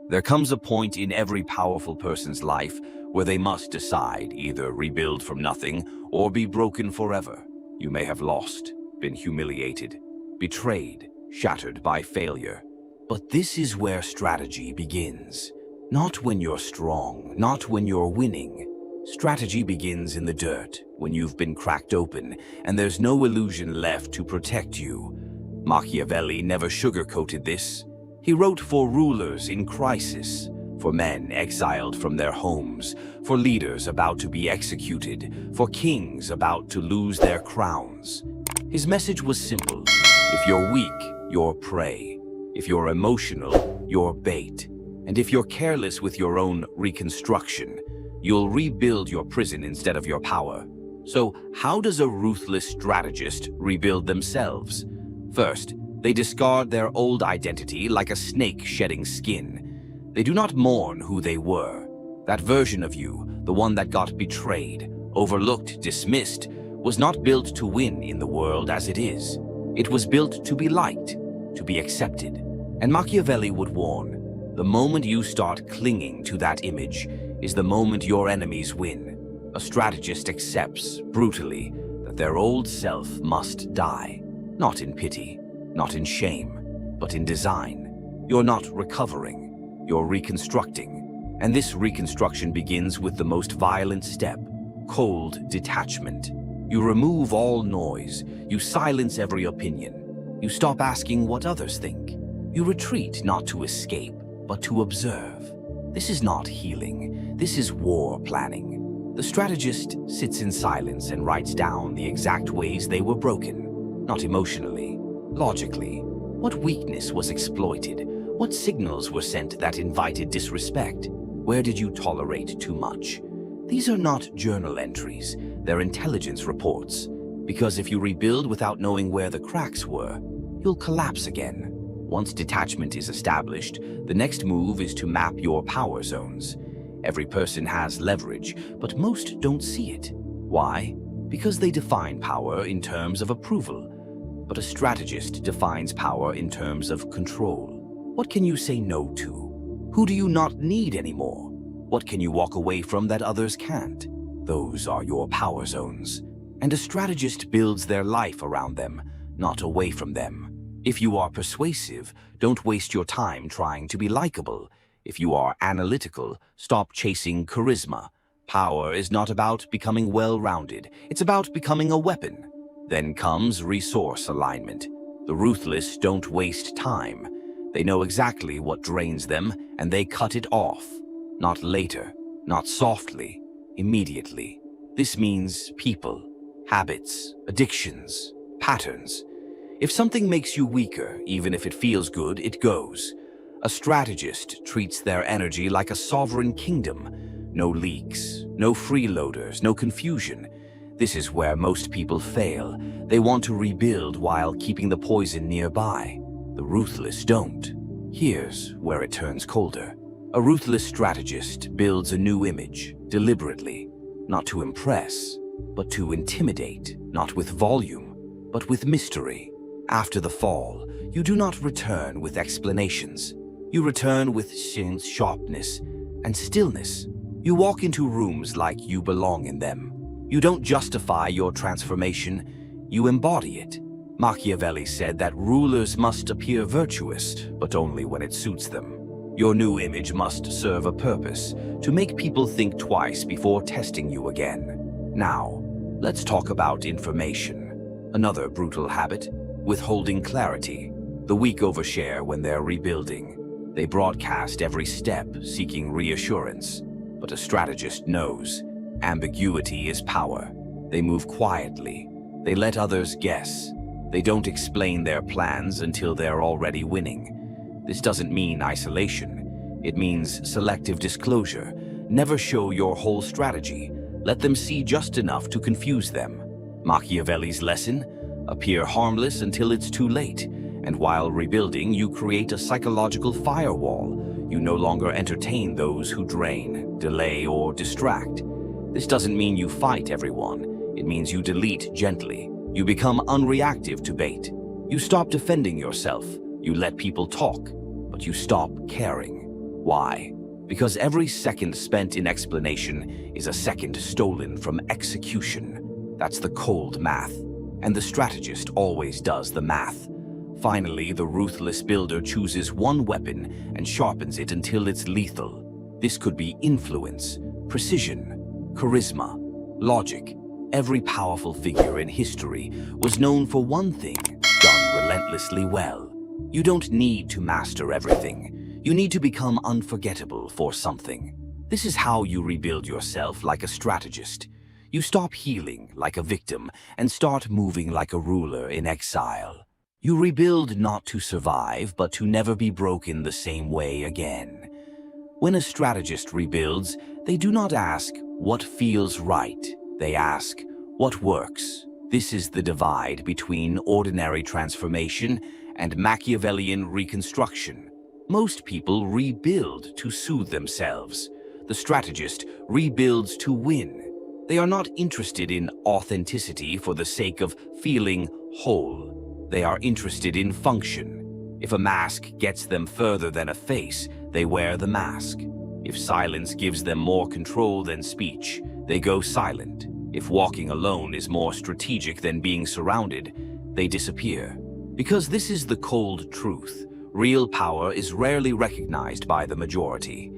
There comes a point in every powerful person's life where they must decide, either rebuild from nothing or be broken forever. You may have lost, been humiliated, betrayed, shattered by failure. But this is where strategy begins. Not when you're strong, not when you're winning. Strategy begins in the dirt, when you've been cracked open and there's no illusion left to protect you. Machiavelli never sugarcoated this. He wrote for rulers in crisis, for men exiled from their homes, for leaders about to be executed, for kings about to lose their crowns. His message was simple. If you're weak, you're prey. If you're emotional, you're bait. And if you're careless with your own reconstruction, you'll rebuild your prison instead of your power. So how does a ruthless strategist rebuild themselves? First, they discard their old identity like a snake shedding skin. They do not mourn who they were. That version of you, the one that got betrayed, overlooked, dismissed, was not built to win in the world as it is. It was built to be liked, to be accepted. And Machiavelli would warn, the moment you start clinging to that image is the moment your enemies win. A strategist accepts, brutally, that their old self must die. Not in pity, not in shame, but in design. You're not recovering, you're reconstructing. And this reconstruction begins with the most violent step, cold detachment. You remove all noise, you silence every opinion. You stop asking what others think. You retreat not to escape, but to observe. This is not healing, this is war planning. The strategist sits in silence and writes down the exact ways they were broken, not emotionally, logically. What weakness was exploited? What signals were sent that invited disrespect? Where did you tolerate too much? These are not journal entries, they're intelligence reports. Because if you rebuild without knowing where the cracks were, you'll collapse again. Once detachment is established, the next move is to map your power zones. Every person has leverage, but most don't see it. Why? Because they define power in terms of approval. But a strategist defines power in terms of control. What can you say no to? Who do you not need anymore? What can you walk away from that others can't? Those are your power zones. And a strategist builds their life around them, not away from them. If you are persuasive, don't waste your time trying to be likable. If you are analytical, stop chasing charisma. Power is not about becoming well-rounded. It's about becoming a weapon. Then comes resource alignment. The ruthless don't waste time. They know exactly what drains them, and they cut it off. Not later, not softly, immediately. This means people, habits, addictions, patterns. If something makes you weaker, even if it feels good, it goes. A strategist treats their energy like a sovereign kingdom. No leaks, no freeloaders, no confusion. This is where most people fail. They want to rebuild while keeping the poison nearby. The ruthless don't. Here's where it turns colder. A ruthless strategist builds a new image, deliberately. Not to impress, but to intimidate. Not with volume, but with mystery. After the fall, you do not return with explanations. You return with sharpness and stillness. You walk into rooms like you belong in them. You don't justify your transformation, you embody it. Machiavelli said that rulers must appear virtuous, but only when it suits them. Your new image must serve a purpose, to make people think twice before testing you again. Now, let's talk about information. Another brutal habit. Withholding clarity. The weak overshare when they're rebuilding. They broadcast every step, seeking reassurance. But a strategist knows. Ambiguity is power. They move quietly. They let others guess. They don't explain their plans until they're already winning. This doesn't mean isolation. It means selective disclosure. Never show your whole strategy. Let them see just enough to confuse them. Machiavelli's lesson? Appear harmless until it's too late, and while rebuilding, you create a psychological firewall. You no longer entertain those who drain, delay, or distract. This doesn't mean you fight everyone. It means you delete gently. You become unreactive to bait. You stop defending yourself. You let people talk, but you stop caring. Why? Because every second spent in explanation is a second stolen from execution. That's the cold math. And the strategist always does the math. Finally, the ruthless builder chooses one weapon and sharpens it until it's lethal. This could be influence, precision, charisma, logic. Every powerful figure in history was known for one thing, done relentlessly well. You don't need to master everything. You need to become unforgettable for something. This is how you rebuild yourself like a strategist. You stop healing like a victim and start moving like a ruler in exile. You rebuild not to survive, but to never be broken the same way again. When a strategist rebuilds, they do not ask, what feels right? They ask, what works? This is the divide between ordinary transformation and Machiavellian reconstruction. Most people rebuild to soothe themselves. The strategist rebuilds to win. They are not interested in authenticity for the sake of feeling whole. They are interested in function. If a mask gets them further than a face, they wear the mask. If silence gives them more control than speech, they go silent. If walking alone is more strategic than being surrounded, they disappear. Because this is the cold truth. Real power is rarely recognized by the majority.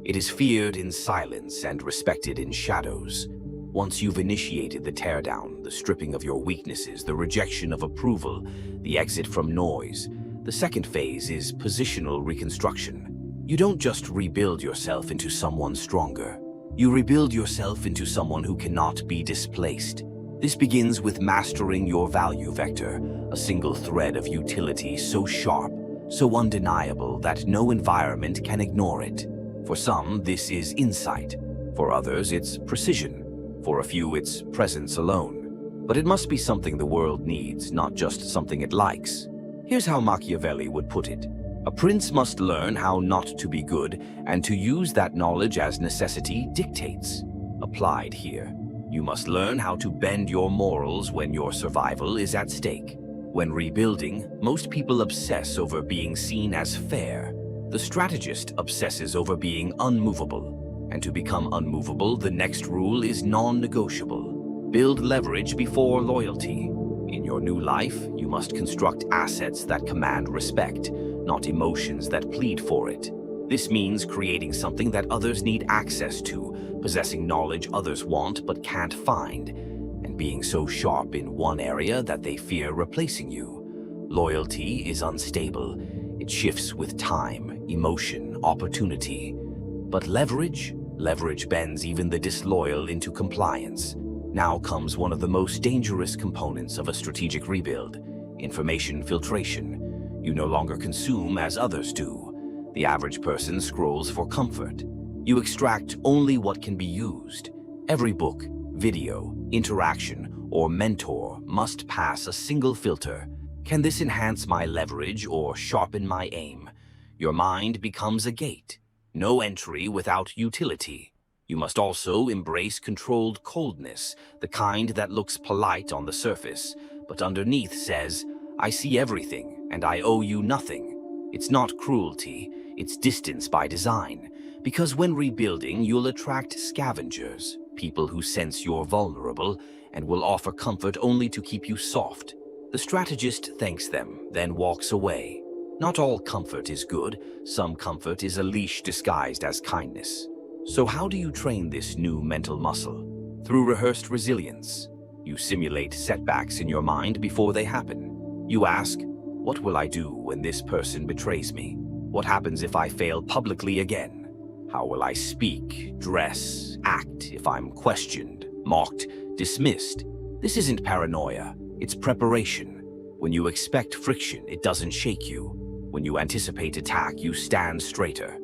It is feared in silence and respected in shadows. Once you've initiated the teardown, the stripping of your weaknesses, the rejection of approval, the exit from noise, the second phase is positional reconstruction. You don't just rebuild yourself into someone stronger. You rebuild yourself into someone who cannot be displaced. This begins with mastering your value vector, a single thread of utility so sharp, so undeniable that no environment can ignore it. For some, this is insight. For others, it's precision. For a few, it's presence alone. But it must be something the world needs, not just something it likes. Here's how Machiavelli would put it. A prince must learn how not to be good and to use that knowledge as necessity dictates. Applied here. You must learn how to bend your morals when your survival is at stake. When rebuilding, most people obsess over being seen as fair. The strategist obsesses over being unmovable. And to become unmovable, the next rule is non-negotiable. Build leverage before loyalty. In your new life, you must construct assets that command respect, not emotions that plead for it. This means creating something that others need access to, possessing knowledge others want but can't find, and being so sharp in one area that they fear replacing you. Loyalty is unstable. It shifts with time, emotion, opportunity. But leverage bends even the disloyal into compliance. Now comes one of the most dangerous components of a strategic rebuild: information filtration. You no longer consume as others do. The average person scrolls for comfort. You extract only what can be used. Every book, video, interaction, or mentor must pass a single filter. Can this enhance my leverage or sharpen my aim? Your mind becomes a gate. No entry without utility. You must also embrace controlled coldness, the kind that looks polite on the surface, but underneath says, I see everything, and I owe you nothing. It's not cruelty, it's distance by design. Because when rebuilding, you'll attract scavengers, people who sense you're vulnerable and will offer comfort only to keep you soft. The strategist thanks them, then walks away. Not all comfort is good. Some comfort is a leash disguised as kindness. So how do you train this new mental muscle? Through rehearsed resilience. You simulate setbacks in your mind before they happen. You ask, what will I do when this person betrays me? What happens if I fail publicly again? How will I speak, dress, act if I'm questioned, mocked, dismissed? This isn't paranoia, it's preparation. When you expect friction, it doesn't shake you. When you anticipate attack, you stand straighter.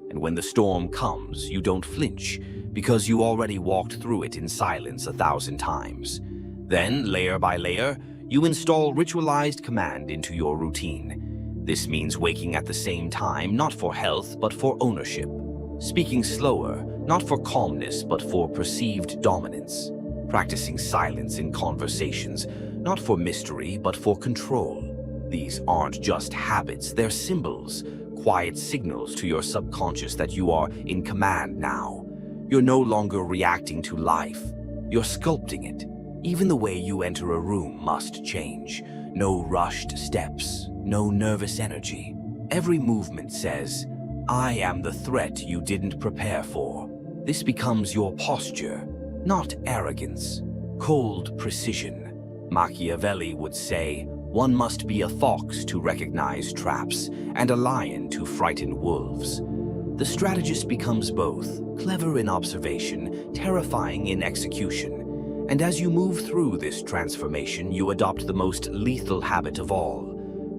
And when the storm comes, you don't flinch, because you already walked through it in silence 1,000 times. Then, layer by layer, you install ritualized command into your routine. This means waking at the same time, not for health, but for ownership. Speaking slower, not for calmness, but for perceived dominance. Practicing silence in conversations, not for mystery, but for control. These aren't just habits, they're symbols, quiet signals to your subconscious that you are in command now. You're no longer reacting to life, you're sculpting it. Even the way you enter a room must change. No rushed steps, no nervous energy. Every movement says, "I am the threat you didn't prepare for." This becomes your posture, not arrogance. Cold precision. Machiavelli would say, one must be a fox to recognize traps and a lion to frighten wolves. The strategist becomes both, clever in observation, terrifying in execution. And as you move through this transformation, you adopt the most lethal habit of all,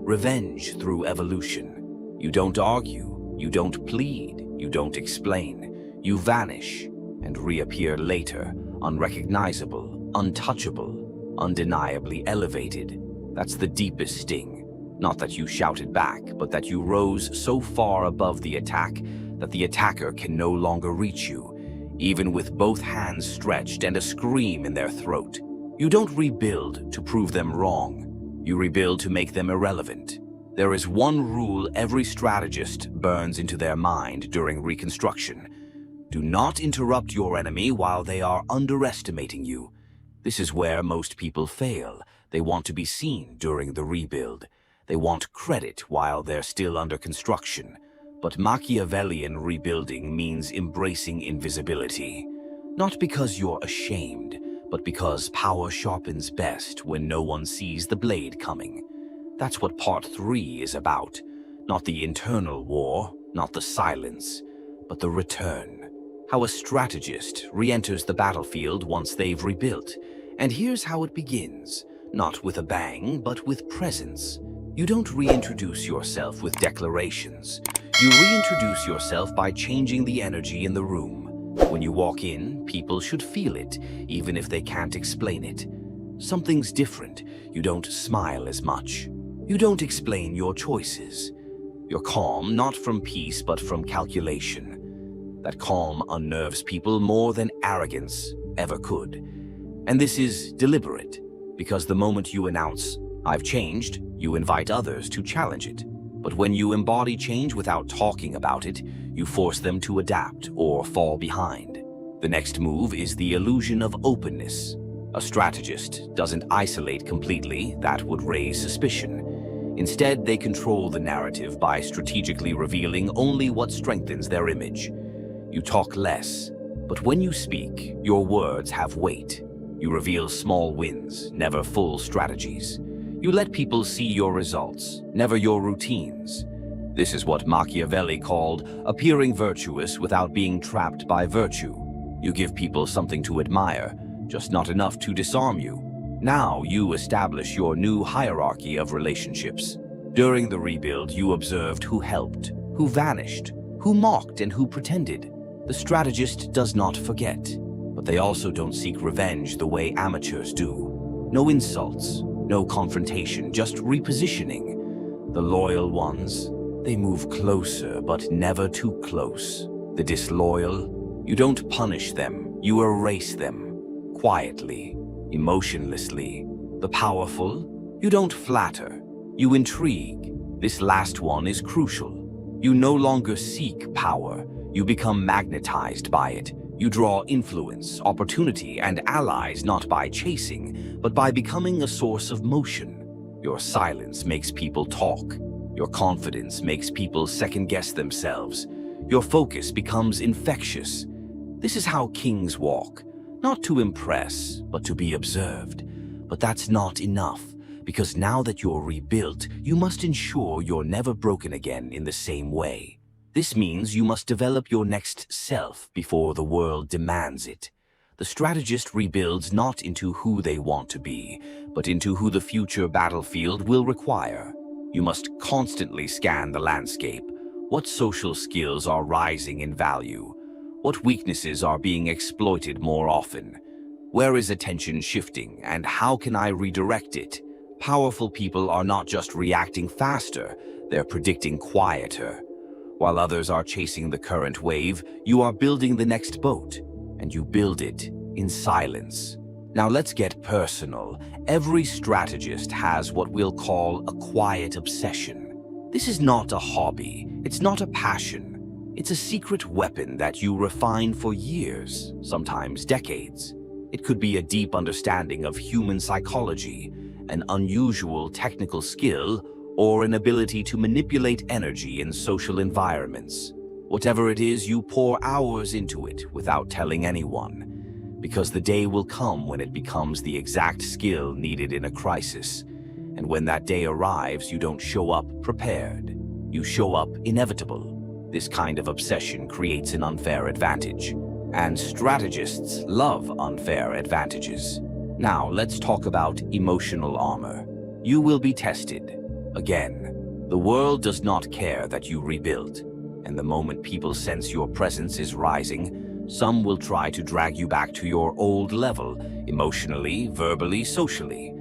revenge through evolution. You don't argue, you don't plead, you don't explain. You vanish and reappear later, unrecognizable, untouchable, undeniably elevated. That's the deepest sting. Not that you shouted back, but that you rose so far above the attack that the attacker can no longer reach you, even with both hands stretched and a scream in their throat. You don't rebuild to prove them wrong. You rebuild to make them irrelevant. There is one rule every strategist burns into their mind during reconstruction. Do not interrupt your enemy while they are underestimating you. This is where most people fail. They want to be seen during the rebuild. They want credit while they're still under construction. But Machiavellian rebuilding means embracing invisibility. Not because you're ashamed, but because power sharpens best when no one sees the blade coming. That's what Part 3 is about. Not the internal war, not the silence, but the return. How a strategist re-enters the battlefield once they've rebuilt. And here's how it begins. Not with a bang, but with presence. You don't reintroduce yourself with declarations. You reintroduce yourself by changing the energy in the room. When you walk in, people should feel it, even if they can't explain it. Something's different. You don't smile as much. You don't explain your choices. You're calm, not from peace, but from calculation. That calm unnerves people more than arrogance ever could. And this is deliberate. Because the moment you announce, "I've changed," you invite others to challenge it. But when you embody change without talking about it, you force them to adapt or fall behind. The next move is the illusion of openness. A strategist doesn't isolate completely, that would raise suspicion. Instead, they control the narrative by strategically revealing only what strengthens their image. You talk less, but when you speak, your words have weight. You reveal small wins, never full strategies. You let people see your results, never your routines. This is what Machiavelli called appearing virtuous without being trapped by virtue. You give people something to admire, just not enough to disarm you. Now you establish your new hierarchy of relationships. During the rebuild, you observed who helped, who vanished, who mocked, and who pretended. The strategist does not forget. But they also don't seek revenge the way amateurs do. No insults, no confrontation, just repositioning. The loyal ones, they move closer, but never too close. The disloyal, you don't punish them, you erase them. Quietly, emotionlessly. The powerful, you don't flatter, you intrigue. This last one is crucial. You no longer seek power, you become magnetized by it. You draw influence, opportunity, and allies not by chasing, but by becoming a source of motion. Your silence makes people talk. Your confidence makes people second-guess themselves. Your focus becomes infectious. This is how kings walk, not to impress, but to be observed. But that's not enough, because now that you're rebuilt, you must ensure you're never broken again in the same way. This means you must develop your next self before the world demands it. The strategist rebuilds not into who they want to be, but into who the future battlefield will require. You must constantly scan the landscape. What social skills are rising in value? What weaknesses are being exploited more often? Where is attention shifting, and how can I redirect it? Powerful people are not just reacting faster, they're predicting quieter. While others are chasing the current wave, you are building the next boat, and you build it in silence. Now let's get personal. Every strategist has what we'll call a quiet obsession. This is not a hobby, it's not a passion. It's a secret weapon that you refine for years, sometimes decades. It could be a deep understanding of human psychology, an unusual technical skill, or an ability to manipulate energy in social environments. Whatever it is, you pour hours into it without telling anyone. Because the day will come when it becomes the exact skill needed in a crisis. And when that day arrives, you don't show up prepared. You show up inevitable. This kind of obsession creates an unfair advantage. And strategists love unfair advantages. Now, let's talk about emotional armor. You will be tested. Again, the world does not care that you rebuild. And the moment people sense your presence is rising, some will try to drag you back to your old level, emotionally, verbally, socially.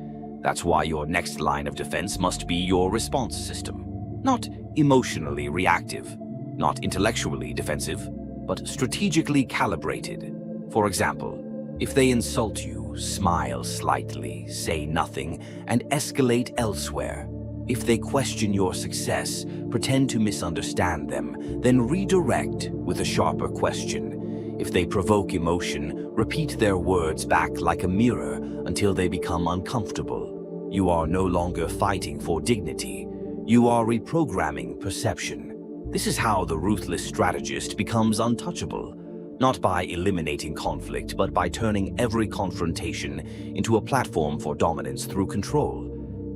That's why your next line of defense must be your response system. Not emotionally reactive, not intellectually defensive, but strategically calibrated. For example, if they insult you, smile slightly, say nothing, and escalate elsewhere. If they question your success, pretend to misunderstand them, then redirect with a sharper question. If they provoke emotion, repeat their words back like a mirror until they become uncomfortable. You are no longer fighting for dignity. You are reprogramming perception. This is how the ruthless strategist becomes untouchable. Not by eliminating conflict, but by turning every confrontation into a platform for dominance through control.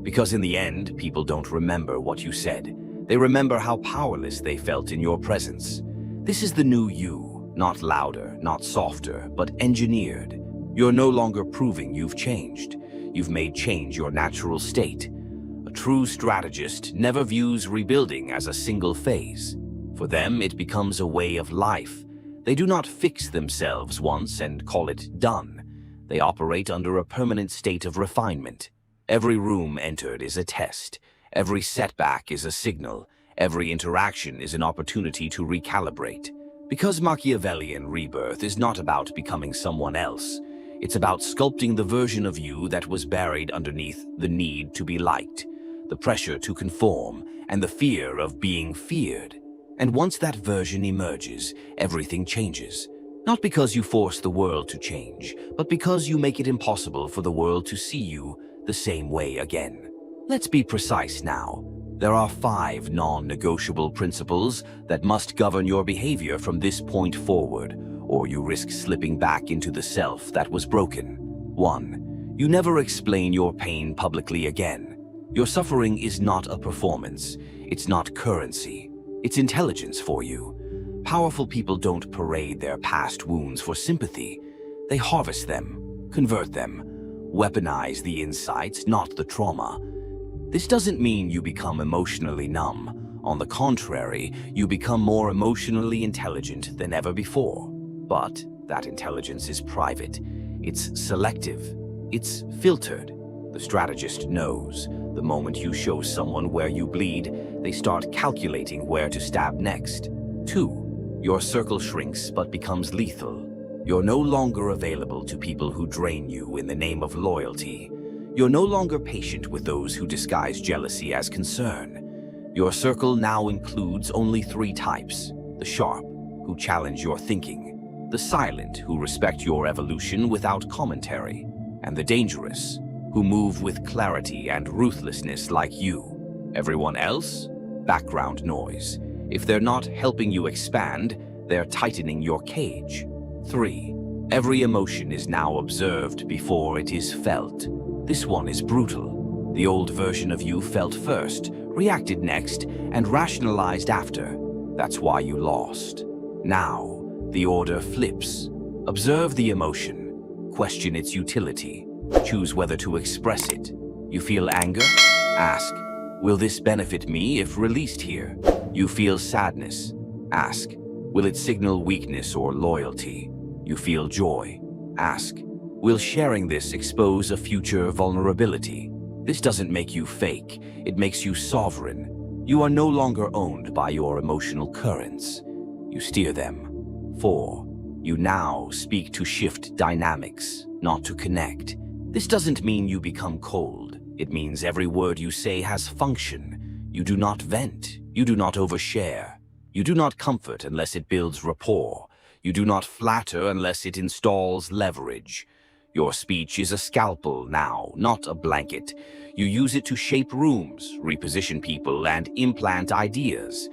Because in the end, people don't remember what you said. They remember how powerless they felt in your presence. This is the new you. Not louder, not softer, but engineered. You're no longer proving you've changed. You've made change your natural state. A true strategist never views rebuilding as a single phase. For them, it becomes a way of life. They do not fix themselves once and call it done. They operate under a permanent state of refinement. Every room entered is a test. Every setback is a signal. Every interaction is an opportunity to recalibrate. Because Machiavellian Rebirth is not about becoming someone else. It's about sculpting the version of you that was buried underneath the need to be liked, the pressure to conform, and the fear of being feared. And once that version emerges, everything changes. Not because you force the world to change, but because you make it impossible for the world to see you the same way again. Let's be precise now. There are 5 non-negotiable principles that must govern your behavior from this point forward, or you risk slipping back into the self that was broken. 1. You never explain your pain publicly again. Your suffering is not a performance. It's not currency. It's intelligence for you. Powerful people don't parade their past wounds for sympathy. They harvest them, convert them, weaponize the insights, not the trauma. This doesn't mean you become emotionally numb. On the contrary, you become more emotionally intelligent than ever before. But that intelligence is private. It's selective. It's filtered. The strategist knows. The moment you show someone where you bleed, they start calculating where to stab next. 2. Your circle shrinks but becomes lethal. You're no longer available to people who drain you in the name of loyalty. You're no longer patient with those who disguise jealousy as concern. Your circle now includes only 3 types: the sharp, who challenge your thinking; the silent, who respect your evolution without commentary; and the dangerous, who move with clarity and ruthlessness like you. Everyone else? Background noise. If they're not helping you expand, they're tightening your cage. 3. Every emotion is now observed before it is felt. This one is brutal. The old version of you felt first, reacted next, and rationalized after. That's why you lost. Now, the order flips. Observe the emotion. Question its utility. Choose whether to express it. You feel anger? Ask, will this benefit me if released here? You feel sadness? Ask, will it signal weakness or loyalty? You feel joy? Ask, will sharing this expose a future vulnerability? This doesn't make you fake, it makes you sovereign. You are no longer owned by your emotional currents. You steer them. 4. You now speak to shift dynamics, not to connect. This doesn't mean you become cold. It means every word you say has function. You do not vent. You do not overshare. You do not comfort unless it builds rapport. You do not flatter unless it installs leverage. Your speech is a scalpel now, not a blanket. You use it to shape rooms, reposition people, and implant ideas.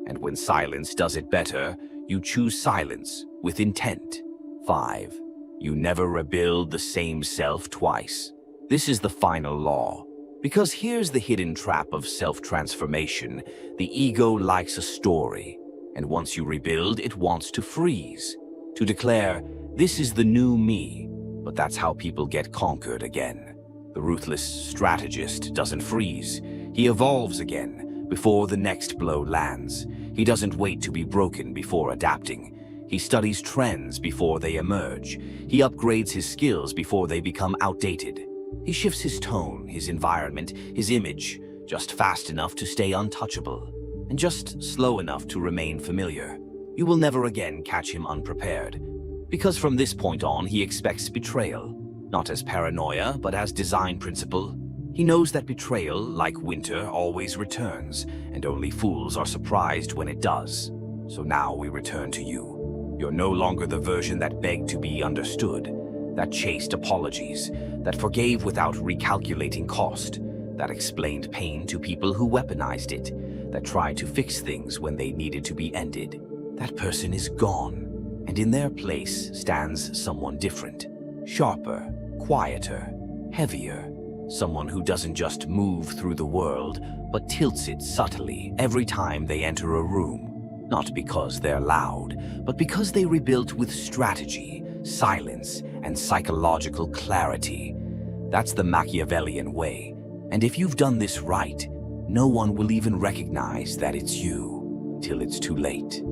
And when silence does it better, you choose silence with intent. 5. You never rebuild the same self twice. This is the final law. Because here's the hidden trap of self-transformation. The ego likes a story, and once you rebuild, it wants to freeze, to declare, "This is the new me." But that's how people get conquered again. The ruthless strategist doesn't freeze. He evolves again before the next blow lands. He doesn't wait to be broken before adapting. He studies trends before they emerge. He upgrades his skills before they become outdated. He shifts his tone, his environment, his image, just fast enough to stay untouchable, and just slow enough to remain familiar. You will never again catch him unprepared, because from this point on he expects betrayal, not as paranoia, but as design principle. He knows that betrayal, like winter, always returns, and only fools are surprised when it does. So now we return to you. You're no longer the version that begged to be understood, that chased apologies, that forgave without recalculating cost, that explained pain to people who weaponized it, that tried to fix things when they needed to be ended. That person is gone, and in their place stands someone different, sharper, quieter, heavier, someone who doesn't just move through the world, but tilts it subtly every time they enter a room. Not because they're loud, but because they rebuilt with strategy, silence, and psychological clarity. That's the Machiavellian way. And if you've done this right, no one will even recognize that it's you till it's too late.